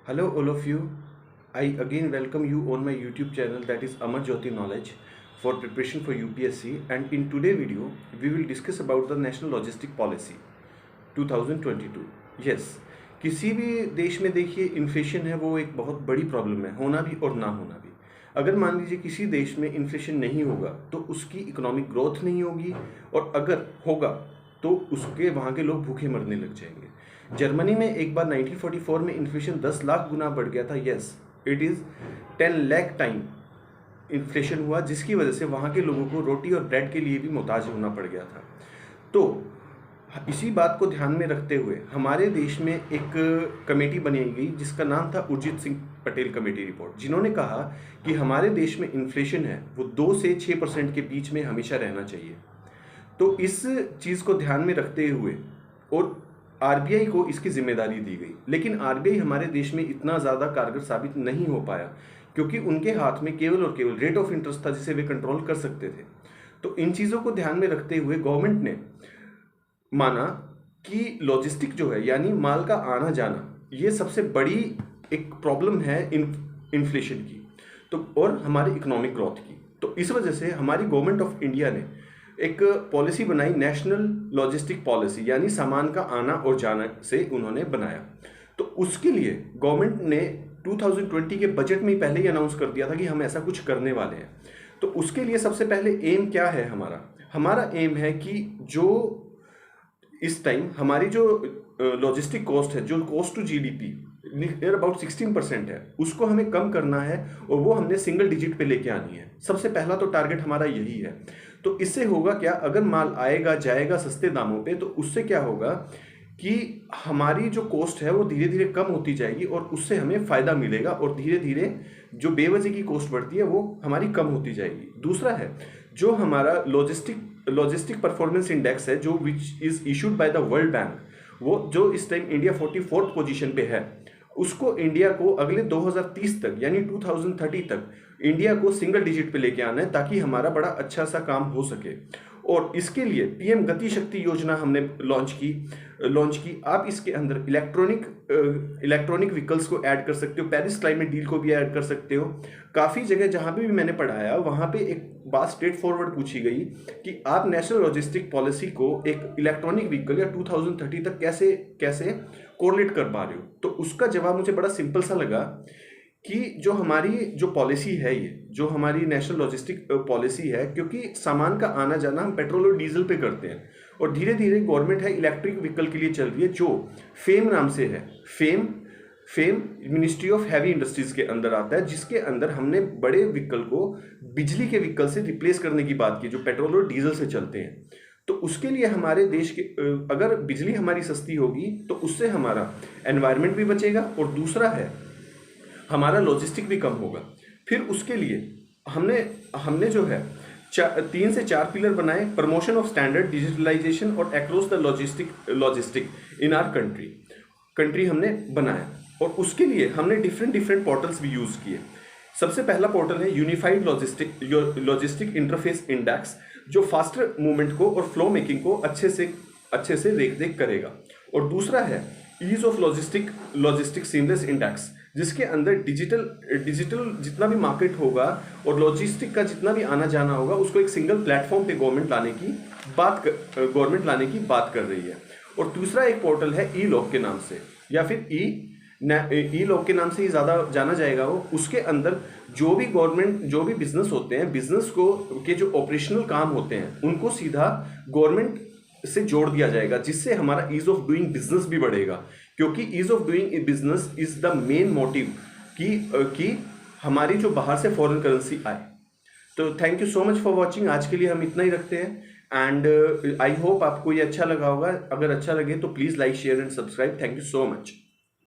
Hello, all of you. I again welcome you on my YouTube channel, that is Amar Jyoti Knowledge, for preparation for UPSC. And in today's video, we will discuss about the National Logistic Policy 2022. Yes, किसी भी देश में देखिए inflation है वो एक बहुत बड़ी प्रॉब्लम है, होना भी और ना होना भी। अगर मान लीजिए किसी देश में इन्फ्लेशन नहीं होगा तो उसकी इकोनॉमिक ग्रोथ नहीं होगी, और अगर होगा तो उसके वहाँ के लोग भूखे मरने लग जाएंगे। जर्मनी में एक बार 1944 में इन्फ्लेशन 10 लाख गुना बढ़ गया था। Yes, it is 10 lakh time inflation हुआ, जिसकी वजह से वहाँ के लोगों को रोटी और ब्रेड के लिए भी मोहताज होना पड़ गया था। तो इसी बात को ध्यान में रखते हुए हमारे देश में एक कमेटी बनाई गई जिसका नाम था उर्जित सिंह पटेल कमेटी रिपोर्ट, जिन्होंने कहा कि हमारे देश में इन्फ्लेशन है वो 2 से 6% के बीच में हमेशा रहना चाहिए। तो इस चीज़ को ध्यान में रखते हुए और आरबीआई को इसकी जिम्मेदारी दी गई, लेकिन आरबीआई हमारे देश में इतना ज़्यादा कारगर साबित नहीं हो पाया क्योंकि उनके हाथ में केवल और केवल रेट ऑफ इंटरेस्ट था जिसे वे कंट्रोल कर सकते थे। तो इन चीज़ों को ध्यान में रखते हुए गवर्नमेंट ने माना कि लॉजिस्टिक जो है यानी माल का आना जाना, ये सबसे बड़ी एक प्रॉब्लम है इन्फ्लेशन की तो और हमारी इकोनॉमिक ग्रोथ की। तो इस वजह से हमारी गवर्नमेंट ऑफ इंडिया ने एक पॉलिसी बनाई, नेशनल लॉजिस्टिक पॉलिसी, यानी सामान का आना और जाना से उन्होंने बनाया। तो उसके लिए गवर्नमेंट ने 2020 के बजट में पहले ही अनाउंस कर दिया था कि हम ऐसा कुछ करने वाले हैं। तो उसके लिए सबसे पहले एम क्या है हमारा एम है कि जो इस टाइम हमारी जो लॉजिस्टिक कॉस्ट है, जो cost to GDP near about 16% है, उसको हमें कम करना है और वो हमने सिंगल डिजिट पे लेके आनी है। सबसे पहला तो टारगेट हमारा यही है। तो इससे होगा क्या, अगर माल आएगा जाएगा सस्ते दामों पे तो उससे क्या होगा कि हमारी जो कॉस्ट है वो धीरे धीरे कम होती जाएगी और उससे हमें फ़ायदा मिलेगा और धीरे धीरे जो बेवजह की कॉस्ट बढ़ती है वो हमारी कम होती जाएगी। दूसरा है जो हमारा लॉजिस्टिक परफॉर्मेंस इंडेक्स है, जो which is issued by the world bank, वो जो इस टाइम इंडिया 44th पोजीशन पे है, उसको इंडिया को अगले 2030 तक यानी 2030 तक इंडिया को सिंगल डिजिट पे लेके आना है ताकि हमारा बड़ा अच्छा सा काम हो सके। और इसके लिए पीएम गति शक्ति योजना हमने लॉन्च की। आप इसके अंदर इलेक्ट्रॉनिक व्हीकल्स को ऐड कर सकते हो, पेरिस क्लाइमेट डील को भी ऐड कर सकते हो। काफ़ी जगह जहाँ पे भी मैंने पढ़ाया वहाँ पे एक बात स्ट्रेट फॉरवर्ड पूछी गई कि आप नेशनल लॉजिस्टिक पॉलिसी को एक इलेक्ट्रॉनिक व्हीकल या 2030 तक कैसे कोरिलेट कर पा रहे हो। तो उसका जवाब मुझे बड़ा सिंपल सा लगा कि जो हमारी जो पॉलिसी है, ये जो हमारी नेशनल लॉजिस्टिक पॉलिसी है, क्योंकि सामान का आना जाना हम पेट्रोल और डीजल पे करते हैं और धीरे धीरे गवर्नमेंट है इलेक्ट्रिक व्हीकल के लिए चल रही है जो फेम नाम से है। Fame ministry of heavy industries के अंदर आता है, जिसके अंदर हमने बड़े व्हीकल को बिजली के व्हीकल से रिप्लेस करने की बात की जो पेट्रोल और डीजल से चलते हैं। तो उसके लिए हमारे देश के अगर बिजली हमारी सस्ती होगी तो उससे हमारा एनवायरनमेंट भी बचेगा और दूसरा है हमारा लॉजिस्टिक भी कम होगा। फिर उसके लिए हमने जो है 3 से 4 पिलर बनाए, प्रमोशन ऑफ स्टैंडर्ड, डिजिटलाइजेशन और across the logistic in our country हमने बनाया। और उसके लिए हमने डिफरेंट पोर्टल्स भी यूज़ किए। सबसे पहला पोर्टल है यूनिफाइड लॉजिस्टिक इंटरफेस इंडेक्स, जो फास्टर मूवमेंट को और फ्लो मेकिंग को अच्छे से देख करेगा। और दूसरा है ease of logistic seamless index, जिसके अंदर डिजिटल जितना भी मार्केट होगा और लॉजिस्टिक का जितना भी आना जाना होगा उसको एक सिंगल प्लेटफॉर्म पे गवर्नमेंट लाने की बात कर रही है। और दूसरा एक पोर्टल है ई लॉक के नाम से, या फिर ई लॉक के नाम से ही ज़्यादा जाना जाएगा वो। उसके अंदर जो भी बिजनेस होते हैं, बिजनेस को के जो ऑपरेशनल काम होते हैं उनको सीधा गवर्नमेंट से जोड़ दिया जाएगा, जिससे हमारा ईज ऑफ डूइंग बिजनेस भी बढ़ेगा। क्योंकि ease of doing business is the main motive कि हमारी जो बाहर से फॉरेन करेंसी आए। तो thank you so much for watching. आज के लिए हम इतना ही रखते हैं एंड आई होप आपको ये अच्छा लगा होगा। अगर अच्छा लगे तो please like, share and subscribe. Thank you so much.